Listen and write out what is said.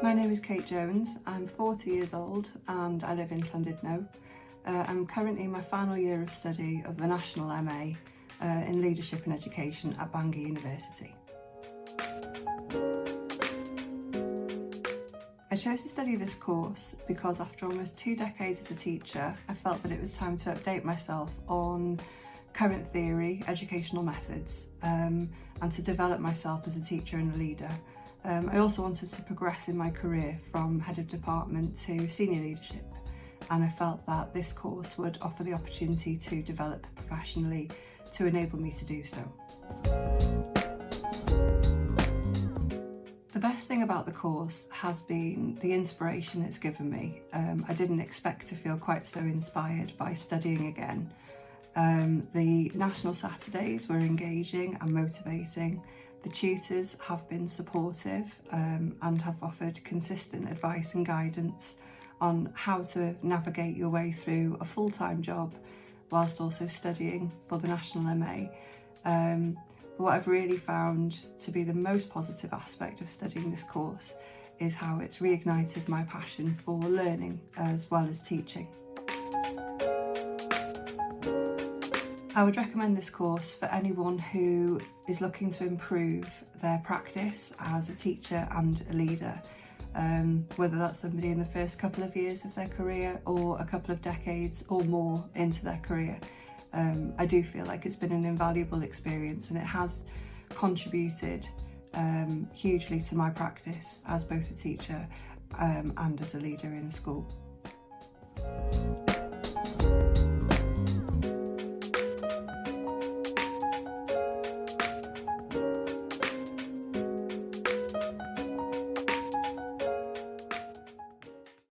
My name is Kate Jones. I'm 40 years old and I live in Llandudno. I'm currently in my final year of study of the National MA in Leadership and Education at Bangor University. I chose to study this course because after almost 2 decades as a teacher, I felt that it was time to update myself on current theory, educational methods, and to develop myself as a teacher and a leader. I also wanted to progress in my career from head of department to senior leadership, and I felt that this course would offer the opportunity to develop professionally to enable me to do so. The best thing about the course has been the inspiration it's given me. I didn't expect to feel quite so inspired by studying again. The National Saturdays were engaging and motivating. The tutors have been supportive and have offered consistent advice and guidance on how to navigate your way through a full-time job whilst also studying for the National MA. But what I've really found to be the most positive aspect of studying this course is how it's reignited my passion for learning as well as teaching. I would recommend this course for anyone who is looking to improve their practice as a teacher and a leader, whether that's somebody in the first couple of years of their career or a couple of decades or more into their career. I do feel like it's been an invaluable experience and it has contributed hugely to my practice as both a teacher and as a leader in a school.